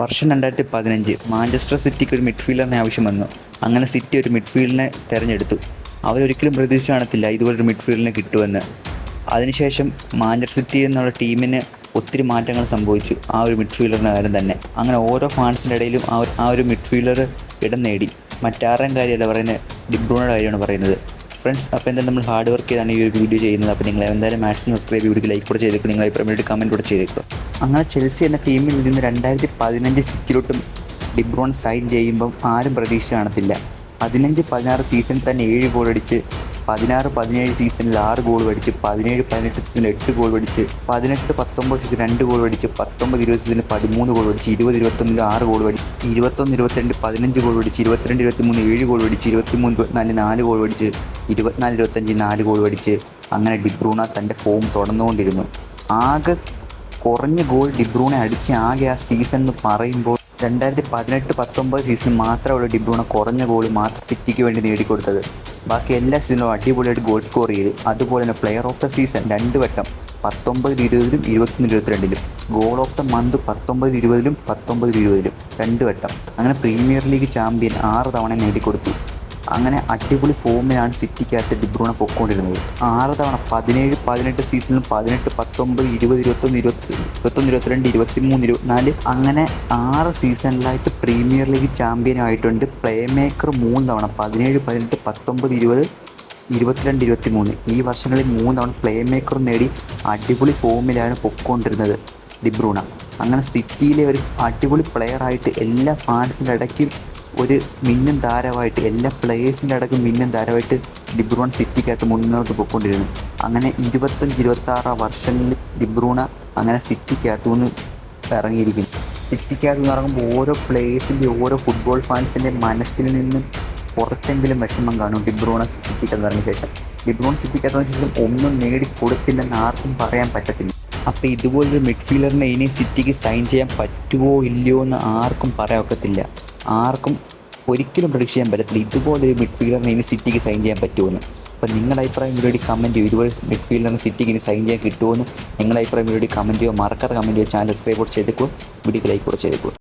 വർഷം 2015 മാഞ്ചസ്റ്റർ സിറ്റിക്ക് ഒരു മിഡ്ഫീൽഡറിനെ ആവശ്യം വന്നു. അങ്ങനെ സിറ്റി ഒരു മിഡ്ഫീൽഡിനെ തിരഞ്ഞെടുത്തു. അവരൊരിക്കലും പ്രതീക്ഷിച്ച് കാണത്തില്ല ഇതുപോലൊരു മിഡ്ഫീൽഡിനെ കിട്ടുമെന്ന്. അതിനുശേഷം മാഞ്ചസ്റ്റർ സിറ്റി എന്നുള്ള ടീമിന് ഒത്തിരി മാറ്റങ്ങൾ സംഭവിച്ചു ആ ഒരു മിഡ്ഫീൽഡറിൻ്റെ കാര്യം തന്നെ. അങ്ങനെ ഓരോ ഫാൻസിൻ്റെ ഇടയിലും ആ ഒരു മിഡ്ഫീൽഡർ ഇടം നേടി. മറ്റാരുടെയും കാര്യമല്ല പറയുന്നത്, ഡിബ്രൂണയുടെ കാര്യമാണ് പറയുന്നത്. ഫ്രണ്ട്സ്, അപ്പോൾ എന്തായാലും നമ്മൾ ഹാർഡ് വർക്ക് ചെയ്താണ് ഈ ഒരു വീഡിയോ ചെയ്യുന്നത്. അപ്പോൾ നിങ്ങൾ എന്തായാലും മാക്സിമം സബ്സ്ക്രൈബ് വീഡിയോക്ക് ലൈക്ക് കൂടെ ചെയ്തേക്കും, നിങ്ങൾ അഭിപ്രായം കമൻറ്റ് കൂടെ ചെയ്തേക്കുക. അങ്ങനെ ചെൽസി എന്ന ടീമിൽ നിന്ന് 2015 സിറ്റിയിലോട്ടും ഡിബ്രൂൺ സൈൻ ചെയ്യുമ്പം ആരും പ്രതീക്ഷ കാണത്തില്ല. 15-16 സീസണിൽ തന്നെ 7 ഗോൾ അടിച്ച്, 16-17 സീസണിൽ 6 ഗോൾ അടിച്ച്, 17-18 സീസണിൽ 8 ഗോൾ അടിച്ച്, 18-19 സീസൺ 2 ഗോൾ അടിച്ച്, 19-20 സീസണിൽ 13 ഗോൾ അടിച്ച്, 20-21 6 ഗോൾ അടിച്ച്, 21-22 15 ഗോൾ അടിച്ച്, 22-23 7 ഗോൾ അടിച്ച്, 23-24 4 ഗോൾ അടിച്ച്, 24-25 4 ഗോൾ അടിച്ച്. അങ്ങനെ ഡിബ്രൂണ തൻ്റെ ഫോം തുടർന്നുകൊണ്ടിരുന്നു. ആകെ കുറഞ്ഞ ഗോൾ ഡിബ്രൂണെ അടിച്ച് ആകെ ആ സീസൺ എന്ന് പറയുമ്പോൾ 2018-19 സീസൺ മാത്രമുള്ള ഡിബ്രൂണ കുറഞ്ഞ ഗോൾ മാത്രം സിറ്റിക്ക് വേണ്ടി നേടിക്കൊടുത്തത്. ബാക്കി എല്ലാ സീസണിലും അടിപൊളിയായിട്ട് ഗോൾ സ്കോർ ചെയ്തു. അതുപോലെ തന്നെ പ്ലെയർ ഓഫ് ദ സീസൺ 2 വട്ടം 19-20 21-22 ഗോൾ ഓഫ് ദ മന്ത് 19-20 19-20 2 വട്ടം. അങ്ങനെ പ്രീമിയർ ലീഗ് ചാമ്പ്യൻ 6 തവണ നേടിക്കൊടുത്തു. അങ്ങനെ അടിപൊളി ഫോമിലാണ് സിറ്റിക്കകത്ത് ഡിബ്രൂണ പൊയ്ക്കൊണ്ടിരുന്നത്. 6 തവണ 17-18 സീസണിലും 18-19 20 21 22 23 24 അങ്ങനെ 6 സീസണിലായിട്ട് പ്രീമിയർ ലീഗ് ചാമ്പ്യനായിട്ടുണ്ട്. പ്ലേ മേക്കർ 3 തവണ 17-18 19-20 22-23 ഈ വർഷങ്ങളിൽ 3 തവണ പ്ലേ മേക്കർ നേടി അടിപൊളി ഫോമിലാണ് പൊയ്ക്കൊണ്ടിരുന്നത് ഡിബ്രൂണ. അങ്ങനെ സിറ്റിയിലെ ഒരു അടിപൊളി പ്ലെയറായിട്ട് എല്ലാ ഫാൻസിൻ്റെ ഇടയ്ക്കും ഒരു മിന്നും താരമായിട്ട്, എല്ലാ പ്ലേയേഴ്സിൻ്റെ അടക്കം മിന്നും താരമായിട്ട് ഡിബ്രൂണ സിറ്റിക്കകത്ത് മുന്നോട്ട് പോയിക്കൊണ്ടിരുന്നു. അങ്ങനെ 25-26 വർഷങ്ങളിൽ ഡിബ്രൂണ അങ്ങനെ സിറ്റിക്കകത്തു നിന്ന് ഇറങ്ങിയിരിക്കുന്നു. സിറ്റിക്കകത്ത് നിന്ന് ഇറങ്ങുമ്പോൾ ഓരോ പ്ലേയേഴ്സിൻ്റെ ഓരോ ഫുട്ബോൾ ഫാൻസിൻ്റെ മനസ്സിൽ നിന്നും കുറച്ചെങ്കിലും വിഷമം കാണും. ഡിബ്രൂണ സിറ്റിക്കകത്ത് ഇറങ്ങിയ ശേഷം, ഡിബ്രൂണ സിറ്റിക്കകത്ത് ഇറങ്ങിയ ശേഷം ഒന്നും നേടിക്കൊടുത്തില്ലെന്ന് ആർക്കും പറയാൻ പറ്റത്തില്ല. അപ്പോൾ ഇതുപോലൊരു മിഡ്ഫീൽഡറിനെ ഇനി സിറ്റിക്ക് സൈൻ ചെയ്യാൻ പറ്റുമോ ഇല്ലയോ എന്ന് ആർക്കും പറയാൻ ഒക്കത്തില്ല. ആർക്കും ഒരിക്കലും പ്രഡിക്റ്റ് ചെയ്യാൻ പറ്റത്തില്ല ഇതുപോലൊരു മിഡ്ഫീൽഡറിനെ ഇനി സിറ്റിക്ക് സൈൻ ചെയ്യാൻ പറ്റുമെന്ന്. അപ്പോൾ നിങ്ങളുടെ അഭിപ്രായം വീഡിയോ കമൻറ്റ് ചെയ്യും. ഇതുപോലെ മിഡ്ഫീൽഡറിന് സിറ്റിക്ക് ഇനി സൈൻ ചെയ്യാൻ കിട്ടുമോ എന്ന് നിങ്ങളുടെ അഭിപ്രായം വീഡിയോ കമൻറ്റ് ചെയ്യുമോ. മറക്കാതെ കമൻറ്റ് ചെയ്യുക. ചാനൽ സബ്സ്ക്രൈബ് ചെയ്തേക്കുക, വീഡിയോക്ക് ലൈക്ക് കൂടെ ചെയ്തേക്കുക.